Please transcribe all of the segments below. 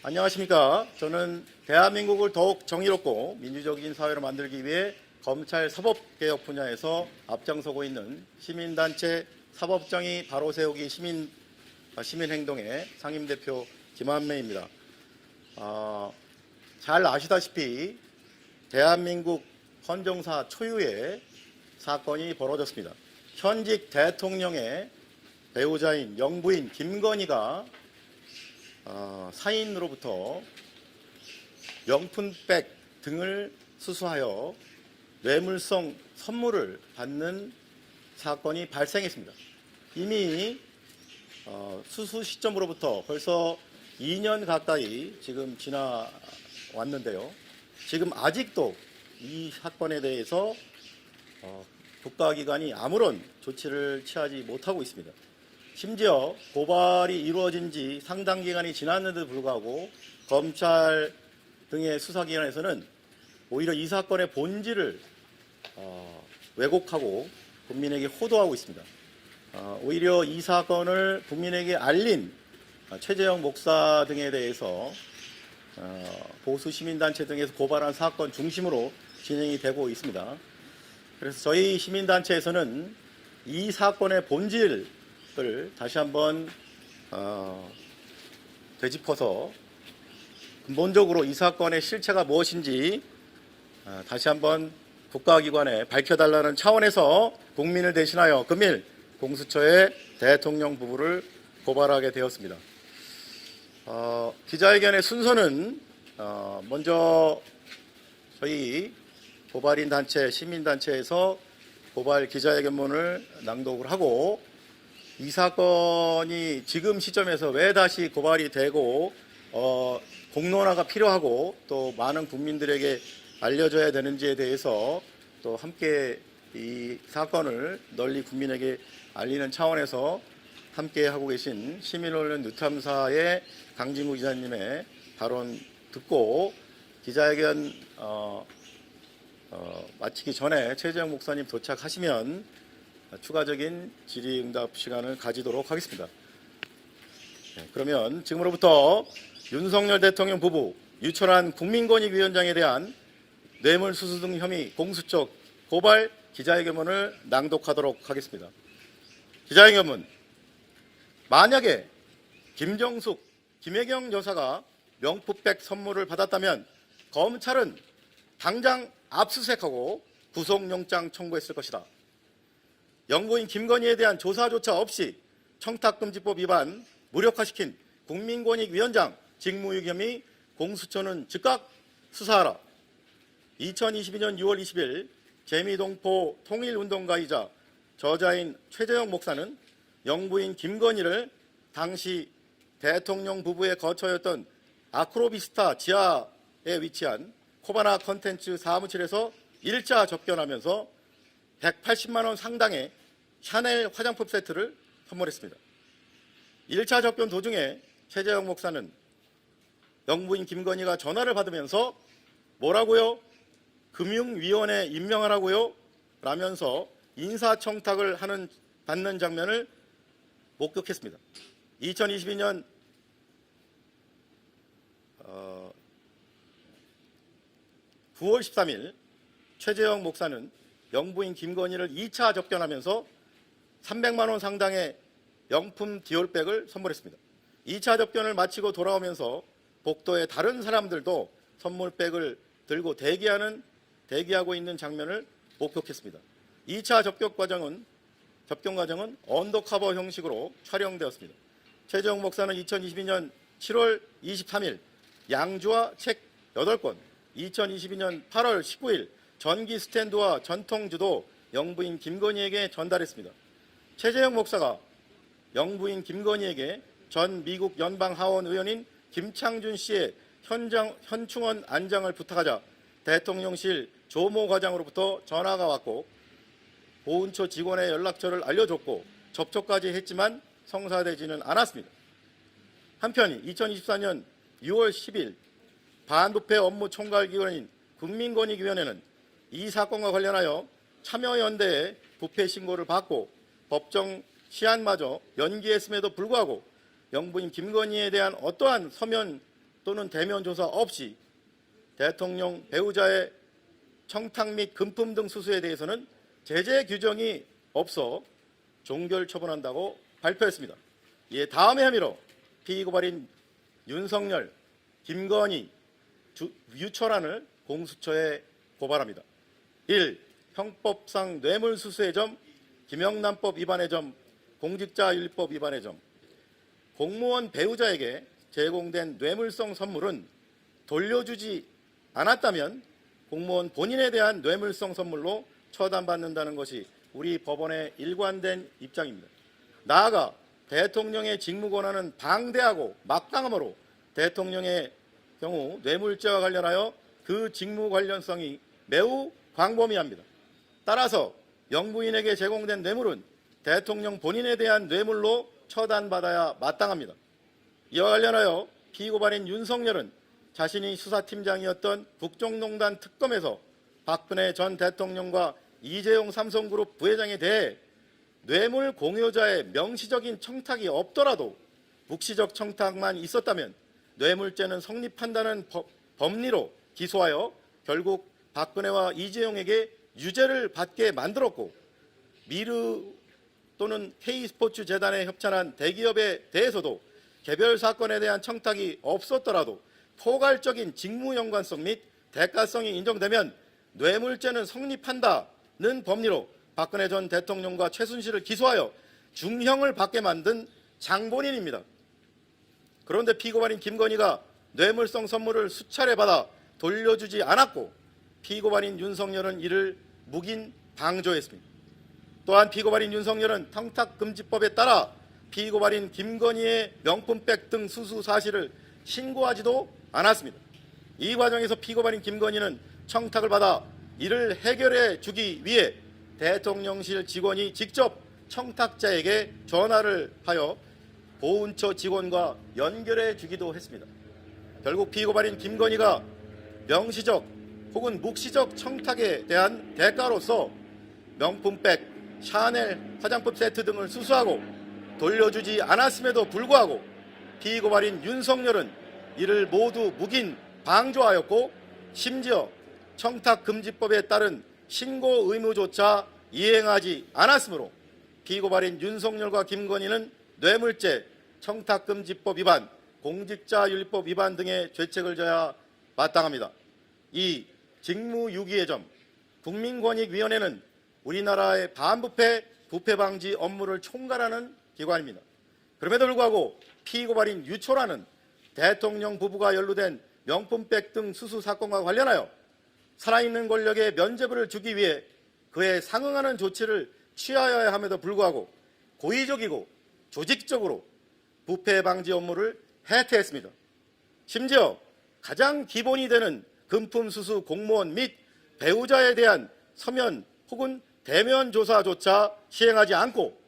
안녕하십니까. 저는 대한민국을 더욱 정의롭고 민주적인 사회로 만들기 위해 검찰 사법개혁 분야에서 앞장서고 있는 시민단체 사법정의 바로 세우기 시민행동의 상임대표 김한매입니다. 잘 아시다시피 대한민국 헌정사 초유의 사건이 벌어졌습니다. 현직 대통령의 배우자인 영부인 김건희가 사인으로부터 명품백 등을 수수하여 뇌물성 선물을 받는 사건이 발생했습니다. 이미 수수 시점으로부터 벌써 2년 가까이 지금 지나왔는데요. 지금 아직도 이 사건에 대해서 국가기관이 아무런 조치를 취하지 못하고 있습니다. 심지어 고발이 이루어진 지 상당 기간이 지났는데도 불구하고 검찰 등의 수사기관에서는 오히려 이 사건의 본질을 왜곡하고 국민에게 호도하고 있습니다. 오히려 이 사건을 국민에게 알린 최재형 목사 등에 대해서 보수 시민단체 등에서 고발한 사건 중심으로 진행이 되고 있습니다. 그래서 저희 시민단체에서는 이 사건의 본질을 다시 한번 되짚어서 근본적으로 이 사건의 실체가 무엇인지 다시 한번 국가기관에 밝혀달라는 차원에서 국민을 대신하여 금일 공수처에 대통령 부부를 고발하게 되었습니다. 기자회견의 순서는 먼저 저희 고발인 단체, 시민단체에서 고발 기자회견문을 낭독을 하고 이 사건이 지금 시점에서 왜 다시 고발이 되고 공론화가 필요하고 또 많은 국민들에게 알려져야 되는지에 대해서 또 함께 이 사건을 널리 국민에게 알리는 차원에서 함께 하고 계신 시민언론 뉴탐사의 강진구 기자님의 발언 듣고 기자회견 마치기 전에 최재형 목사님 도착하시면 추가적인 질의응답 시간을 가지도록 하겠습니다. 그러면 지금으로부터 윤석열 대통령 부부 유철한 국민권익위원장에 대한 뇌물수수 등 혐의 공수처 고발 기자회견문을 낭독하도록 하겠습니다. 기자회견문. 만약에 김정숙, 김혜경 여사가 명품백 선물을 받았다면 검찰은 당장 압수수색하고 구속영장 청구했을 것이다. 영부인 김건희에 대한 조사조차 없이 청탁금지법 위반 무력화시킨 국민권익위원장 직무유기 혐의 공수처는 즉각 수사하라. 2022년 6월 20일 재미동포 통일운동가이자 저자인 최재형 목사는 영부인 김건희를 당시 대통령 부부의 거처였던 아크로비스타 지하에 위치한 코바나 컨텐츠 사무실에서 1차 접견하면서 180만 원 상당의 샤넬 화장품 세트를 선물했습니다. 1차 접견 도중에 최재형 목사는 영부인 김건희가 전화를 받으면서 뭐라고요? 금융위원회 임명하라고요? 라면서 인사청탁을 받는 장면을 목격했습니다. 2022년 9월 13일 최재형 목사는 영부인 김건희를 2차 접견하면서 300만 원 상당의 명품 디올백을 선물했습니다. 2차 접견을 마치고 돌아오면서 복도의 다른 사람들도 선물백을 들고 대기하고 있는 장면을 목격했습니다. 2차 접견 과정은 언더커버 형식으로 촬영되었습니다. 최재형 목사는 2022년 7월 23일 양주와 책 8권, 2022년 8월 19일 전기 스탠드와 전통주도 영부인 김건희에게 전달했습니다. 최재형 목사가 영부인 김건희에게 전 미국 연방하원 의원인 김창준 씨의 현충원 안장을 부탁하자 대통령실 조모 과장으로부터 전화가 왔고 보훈처 직원의 연락처를 알려줬고 접촉까지 했지만 성사되지는 않았습니다. 한편 2024년 6월 10일 반부패 업무 총괄기관인 국민권익위원회는 이 사건과 관련하여 참여연대의 부패 신고를 받고 법정 시한마저 연기했음에도 불구하고 영부인 김건희에 대한 어떠한 서면 또는 대면 조사 없이 대통령 배우자의 청탁 및 금품 등 수수에 대해서는 제재 규정이 없어 종결 처분한다고 발표했습니다. 이에 다음의 혐의로 피고발인 윤석열, 김건희, 유철안을 공수처에 고발합니다. 1. 형법상 뇌물수수의 점, 김영란법 위반의 점, 공직자윤리법 위반의 점. 공무원 배우자에게 제공된 뇌물성 선물은 돌려주지 않았다면 공무원 본인에 대한 뇌물성 선물로 처단받는다는 것이 우리 법원의 일관된 입장입니다. 나아가 대통령의 직무권한은 방대하고 막강하므로 대통령의 경우 뇌물죄와 관련하여 그 직무 관련성이 매우 광범위합니다. 따라서 영부인에게 제공된 뇌물은 대통령 본인에 대한 뇌물로 처단받아야 마땅합니다. 이와 관련하여 피고발인 윤석열은 자신이 수사팀장이었던 국정농단 특검에서 박근혜 전 대통령과 이재용 삼성그룹 부회장에 대해 뇌물 공여자의 명시적인 청탁이 없더라도 묵시적 청탁만 있었다면 뇌물죄는 성립한다는 법리로 기소하여 결국 박근혜와 이재용에게 유죄를 받게 만들었고, 미르 또는 K스포츠재단에 협찬한 대기업에 대해서도 개별 사건에 대한 청탁이 없었더라도 포괄적인 직무 연관성 및 대가성이 인정되면 뇌물죄는 성립한다는 법리로 박근혜 전 대통령과 최순실을 기소하여 중형을 받게 만든 장본인입니다. 그런데 피고발인 김건희가 뇌물성 선물을 수차례 받아 돌려주지 않았고 피고발인 윤석열은 이를 묵인 방조했습니다. 또한 피고발인 윤석열은 청탁금지법에 따라 피고발인 김건희의 명품백 등 수수 사실을 신고하지도 않았습니다. 이 과정에서 피고발인 김건희는 청탁을 받아 이를 해결해 주기 위해 대통령실 직원이 직접 청탁자에게 전화를 하여 보훈처 직원과 연결해 주기도 했습니다. 결국 피고발인 김건희가 명시적 혹은 묵시적 청탁에 대한 대가로서 명품백, 샤넬 화장품 세트 등을 수수하고 돌려주지 않았음에도 불구하고 피고발인 윤석열은 이를 모두 묵인 방조하였고 심지어 청탁금지법에 따른 신고 의무조차 이행하지 않았으므로 피고발인 윤석열과 김건희는 뇌물죄, 청탁금지법 위반, 공직자윤리법 위반 등의 죄책을 져야 마땅합니다. 2. 직무유기의 점. 국민권익위원회는 우리나라의 반부패, 부패방지 업무를 총괄하는 기관입니다. 그럼에도 불구하고 피고발인 유철안은 대통령 부부가 연루된 명품백 등 수수 사건과 관련하여 살아있는 권력에 면죄부를 주기 위해 그에 상응하는 조치를 취하여야 함에도 불구하고 고의적이고 조직적으로 부패 방지 업무를 해태했습니다. 심지어 가장 기본이 되는 금품 수수 공무원 및 배우자에 대한 서면 혹은 대면 조사조차 시행하지 않고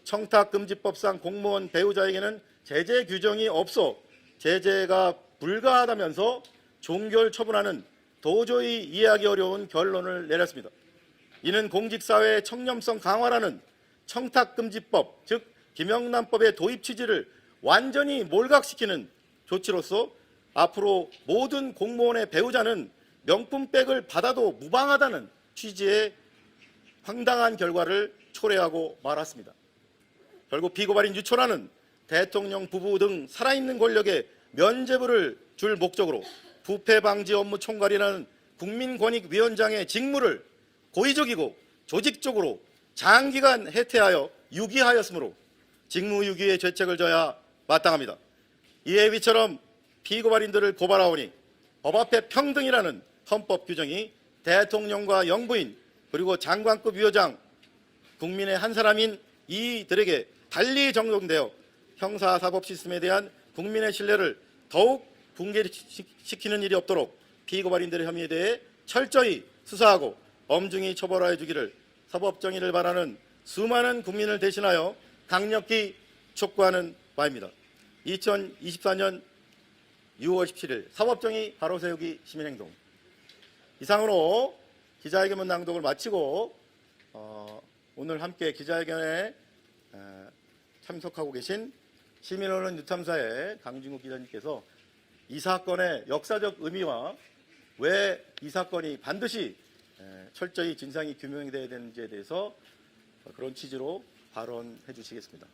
청탁금지법상 공무원 배우자에게는 제재 규정이 없어 제재가 불가하다면서 종결 처분하는 도저히 이해하기 어려운 결론을 내렸습니다. 이는 공직사회의 청렴성 강화라는 청탁금지법, 즉 김영란법의 도입 취지를 완전히 몰각시키는 조치로서 앞으로 모든 공무원의 배우자는 명품백을 받아도 무방하다는 취지의 황당한 결과를 초래하고 말았습니다. 결국 피고발인 유철안은 대통령 부부 등 살아있는 권력에 면죄부를 줄 목적으로 부패 방지 업무 총괄이라는 국민권익위원장의 직무를 고의적이고 조직적으로 장기간 해태하여 유기하였으므로 직무유기의 죄책을 져야 마땅합니다. 이에 위처럼 피고발인들을 고발하오니 법 앞에 평등이라는 헌법 규정이 대통령과 영부인 그리고 장관급 위원장 국민의 한 사람인 이들에게 달리 적용되어 형사사법 시스템에 대한 국민의 신뢰를 더욱 붕괴시키는 일이 없도록 피고발인들의 혐의에 대해 철저히 수사하고 엄중히 처벌하여 주기를 사법정의를 바라는 수많은 국민을 대신하여 강력히 촉구하는 바입니다. 2024년 6월 17일 사법정의 바로세우기 시민행동. 이상으로 기자회견문 낭독을 마치고 오늘 함께 기자회견에 참석하고 계신 시민언론 유탐사의 강진국 기자님께서 이 사건의 역사적 의미와 왜 이 사건이 반드시 철저히 진상이 규명돼야 되는지에 대해서 그런 취지로 발언해 주시겠습니다.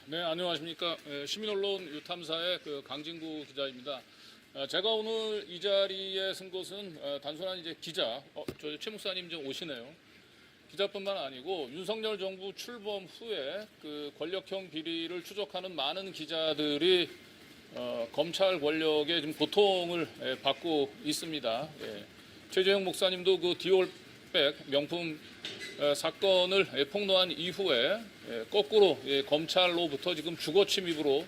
네, 안녕하십니까. 시민언론 유탐사의 강진구 기자입니다. 제가 오늘 이 자리에 쓴 것은 단순한 이제 기자, 저 최 목사님 좀 오시네요. 기자뿐만 아니고 윤석열 정부 출범 후에 그 권력형 비리를 추적하는 많은 기자들이 검찰 권력의 지금 고통을 받고 있습니다. 최재형 목사님도 그 디올백 명품 사건을 폭로한 이후에 거꾸로 검찰로부터 지금 주거 침입으로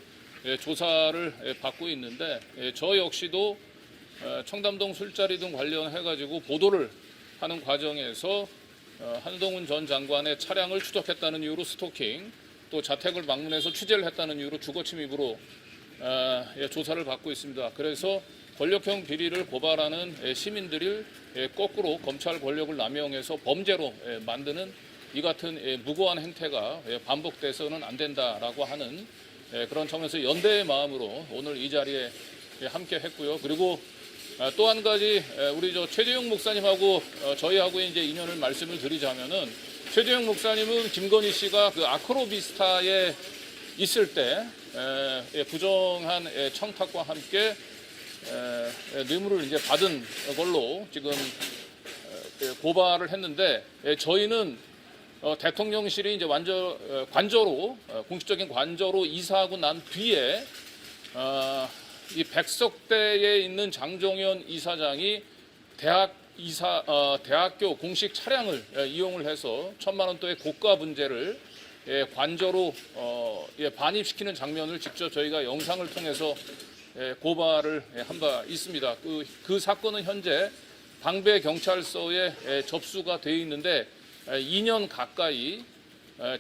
조사를 받고 있는데 저 역시도 청담동 술자리 등 관련해가지고 보도를 하는 과정에서 한동훈 전 장관의 차량을 추적했다는 이유로 스토킹, 또 자택을 방문해서 취재를 했다는 이유로 주거 침입으로 조사를 받고 있습니다. 그래서 권력형 비리를 고발하는 시민들을 거꾸로 검찰 권력을 남용해서 범죄로 만드는 이 같은 무고한 행태가 반복돼서는 안 된다라고 하는 그런 점에서 연대의 마음으로 오늘 이 자리에 함께 했고요. 그리고 또 한 가지 우리 최재형 목사님하고 저희하고 이제 인연을 말씀을 드리자면은 최재형 목사님은 김건희 씨가 그 아크로비스타에 있을 때 부정한 청탁과 함께 뇌물을 이제 받은 걸로 지금 고발을 했는데 저희는 대통령실이 이제 관저로 공식적인 관저로 이사하고 난 뒤에 이 백석대에 있는 장종현 이사장이 대학교 공식 차량을 이용을 해서 1,000만 원대의 고가 분재를 관저로 반입시키는 장면을 직접 저희가 영상을 통해서 고발을 한 바 있습니다. 그 사건은 현재 방배 경찰서에 접수가 되어 있는데 2년 가까이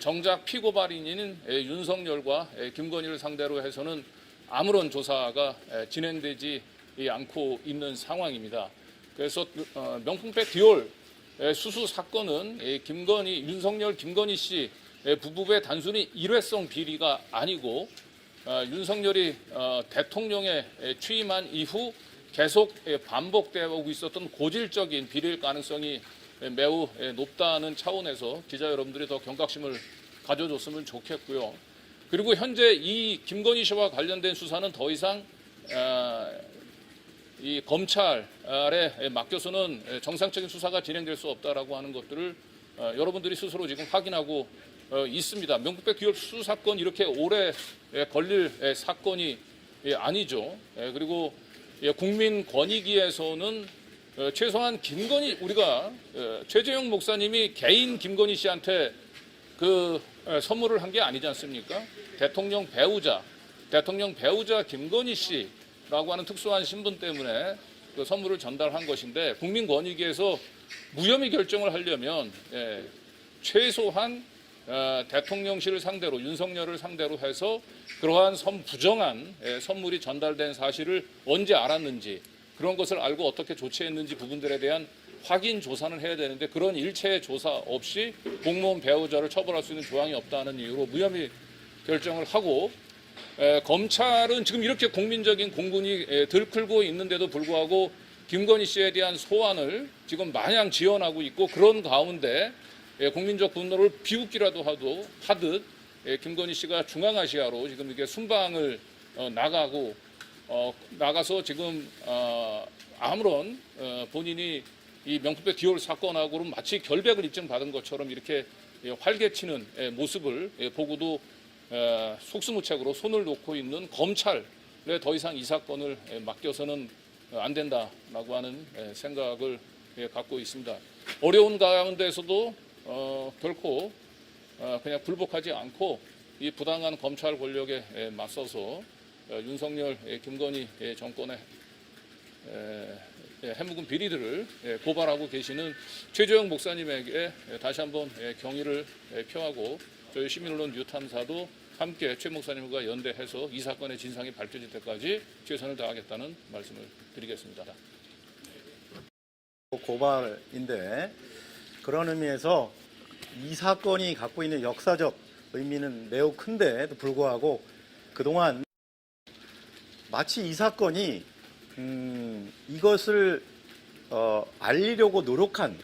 정작 피고발인인 윤석열과 김건희를 상대로 해서는 아무런 조사가 진행되지 않고 있는 상황입니다. 그래서 명품백 디올 수수 사건은 윤석열 김건희 씨 부부의 단순히 일회성 비리가 아니고 윤석열이 대통령에 취임한 이후 계속 반복되고 있었던 고질적인 비리일 가능성이 매우 높다는 차원에서 기자 여러분들이 더 경각심을 가져줬으면 좋겠고요. 그리고 현재 이 김건희 씨와 관련된 수사는 더 이상 이 검찰에 맡겨서는 정상적인 수사가 진행될 수 없다라고 하는 것들을 여러분들이 스스로 지금 확인하고 있습니다. 명품백 디올 수수 사건 이렇게 오래 걸릴 사건이 아니죠. 그리고 국민권익위에서는 최소한 우리가 최재형 목사님이 개인 김건희 씨한테 그 선물을 한 게 아니지 않습니까? 대통령 배우자 김건희 씨라고 하는 특수한 신분 때문에 그 선물을 전달한 것인데 국민권익위에서 무혐의 결정을 하려면 최소한 대통령실을 상대로 윤석열을 상대로 해서 그러한 부정한 선물이 전달된 사실을 언제 알았는지 그런 것을 알고 어떻게 조치했는지 부분들에 대한 확인 조사는 해야 되는데 그런 일체 조사 없이 공무원 배우자를 처벌할 수 있는 조항이 없다는 이유로 무혐의 결정을 하고 검찰은 지금 이렇게 국민적인 공분이 들끓고 있는데도 불구하고 김건희 씨에 대한 소환을 지금 마냥 지원하고 있고 그런 가운데 국민적 분노를 비웃기라도 하듯 김건희 씨가 중앙아시아로 지금 이렇게 순방을 나가서 지금 아무런 본인이 이 명품백 디올 사건하고는 마치 결백을 입증받은 것처럼 이렇게 활개치는 모습을 보고도 속수무책으로 손을 놓고 있는 검찰에 더 이상 이 사건을 맡겨서는 안 된다라고 하는 생각을 갖고 있습니다. 어려운 가운데서도 결코 그냥 굴복하지 않고 이 부당한 검찰 권력에 맞서서 윤석열, 김건희 정권의 해묵은 비리들을 고발하고 계시는 최재형 목사님에게 다시 한번 경의를 표하고 저희 시민언론 뉴탐사도 함께 최 목사님과 연대해서 이 사건의 진상이 밝혀질 때까지 최선을 다하겠다는 말씀을 드리겠습니다. 고발인데 그런 의미에서 이 사건이 갖고 있는 역사적 의미는 매우 큰데도 불구하고 그동안 마치 이 사건이 이것을 알리려고 노력한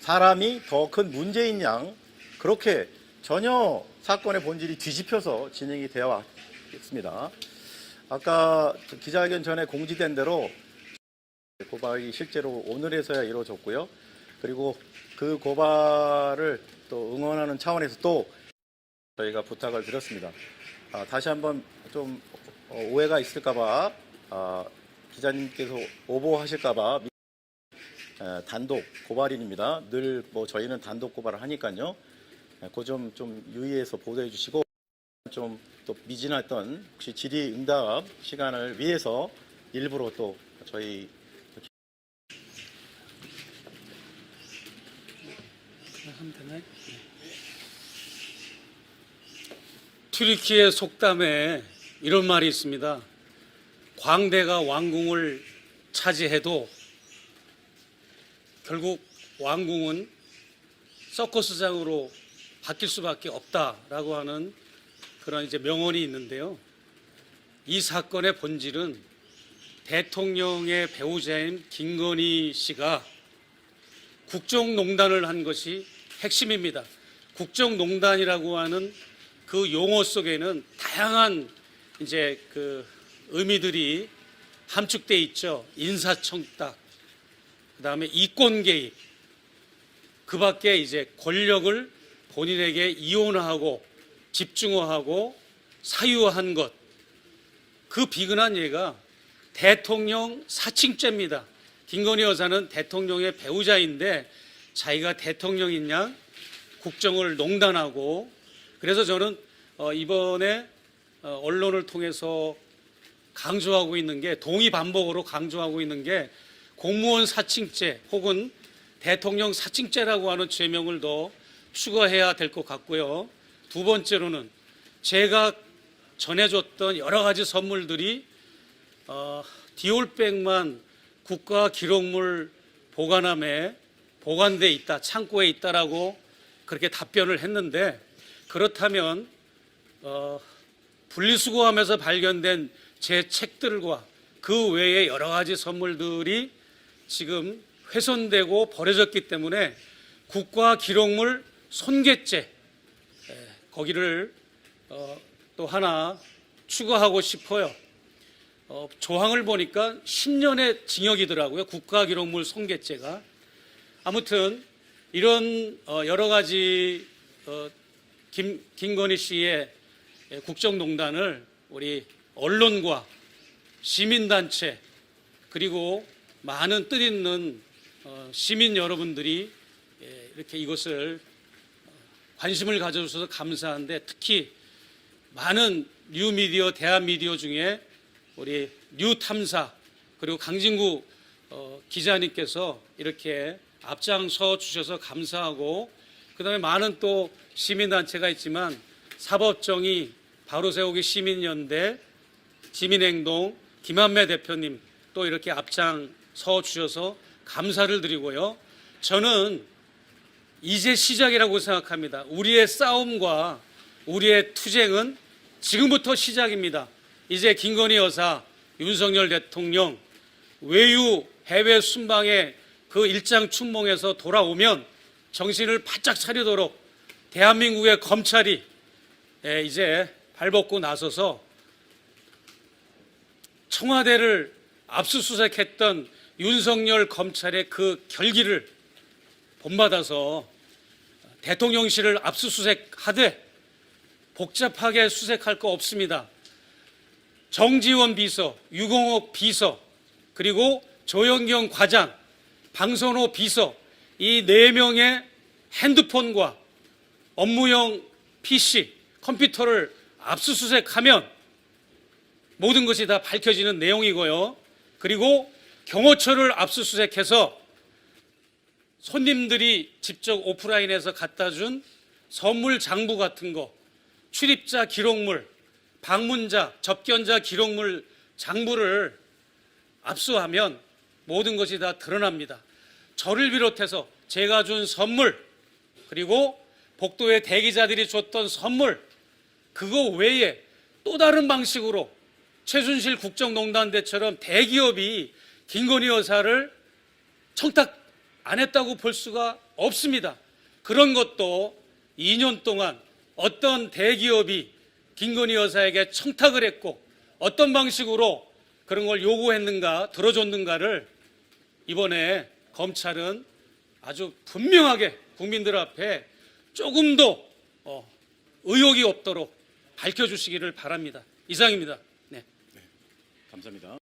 사람이 더 큰 문제인 양 그렇게 전혀 사건의 본질이 뒤집혀서 진행이 되어 왔습니다. 아까 기자회견 전에 공지된 대로 고발이 실제로 오늘에서야 이루어졌고요. 그리고 그 고발을 또 응원하는 차원에서 또 저희가 부탁을 드렸습니다. 다시 한번 좀 오해가 있을까봐 기자님께서 오보하실까봐 단독 고발인입니다. 늘 뭐 저희는 단독 고발을 하니까요. 그 점 좀 유의해서 보도해 주시고 좀 또 미진했던 혹시 질의응답 시간을 위해서 일부러 또 저희 하면 되나요? 튀르키예 속담에 이런 말이 있습니다. 광대가 왕궁을 차지해도 결국 왕궁은 서커스장으로 바뀔 수밖에 없다라고 하는 그런 이제 명언이 있는데요. 이 사건의 본질은 대통령의 배우자인 김건희 씨가 국정농단을 한 것이 핵심입니다. 국정농단이라고 하는 그 용어 속에는 다양한 이제 그 의미들이 함축돼 있죠. 인사청탁, 그다음에 이권 개입, 그밖에 이제 권력을 본인에게 이원화하고 집중화하고 사유화한 것, 그 비근한 예가 대통령 사칭죄입니다. 김건희 여사는 대통령의 배우자인데 자기가 대통령인 양 국정을 농단하고, 그래서 저는 이번에 언론을 통해서 강조하고 있는 게, 동의 반복으로 강조하고 있는 게 공무원 사칭죄 혹은 대통령 사칭죄라고 하는 죄명을 더 추가해야 될 것 같고요. 두 번째로는 제가 전해줬던 여러 가지 선물들이 디올백만 국가기록물 보관함에 보관돼 있다, 창고에 있다라고 그렇게 답변을 했는데, 그렇다면 분리수거하면서 발견된 제 책들과 그 외에 여러 가지 선물들이 지금 훼손되고 버려졌기 때문에 국가기록물 손괴죄, 거기를 또 하나 추가하고 싶어요. 조항을 보니까 10년의 징역이더라고요. 국가기록물 손괴죄가. 아무튼 이런 여러 가지 김건희 씨의 국정농단을 우리 언론과 시민단체 그리고 많은 뜻있는 시민 여러분들이 이렇게 이것을 관심을 가져주셔서 감사한데, 특히 많은 뉴미디어, 대한미디어 중에 우리 뉴탐사 그리고 강진구 기자님께서 이렇게 앞장서 주셔서 감사하고, 그다음에 많은 또 시민단체가 있지만 사법정의, 바로세우기 시민연대, 시민행동, 김한매 대표님 또 이렇게 앞장서 주셔서 감사를 드리고요. 저는 이제 시작이라고 생각합니다. 우리의 싸움과 우리의 투쟁은 지금부터 시작입니다. 이제 김건희 여사, 윤석열 대통령 외유 해외 순방에 그 일장 춘몽에서 돌아오면 정신을 바짝 차리도록 대한민국의 검찰이 이제 발벗고 나서서 청와대를 압수수색했던 윤석열 검찰의 그 결기를 본받아서 대통령실을 압수수색하되 복잡하게 수색할 거 없습니다. 정지원 비서, 유공옥 비서, 그리고 조영경 과장, 방선호 비서, 이 4명의 핸드폰과 업무용 PC, 컴퓨터를 압수수색하면 모든 것이 다 밝혀지는 내용이고요. 그리고 경호처를 압수수색해서 손님들이 직접 오프라인에서 갖다 준 선물 장부 같은 거, 출입자 기록물, 방문자, 접견자 기록물 장부를 압수하면 모든 것이 다 드러납니다. 저를 비롯해서 제가 준 선물, 그리고 복도의 대기자들이 줬던 선물, 그거 외에 또 다른 방식으로 최순실 국정농단대처럼 대기업이 김건희 여사를 청탁 안 했다고 볼 수가 없습니다. 그런 것도 2년 동안 어떤 대기업이 김건희 여사에게 청탁을 했고 어떤 방식으로 그런 걸 요구했는가 들어줬는가를 이번에 검찰은 아주 분명하게 국민들 앞에 조금도 의혹이 없도록 밝혀주시기를 바랍니다. 이상입니다. 네. 감사합니다.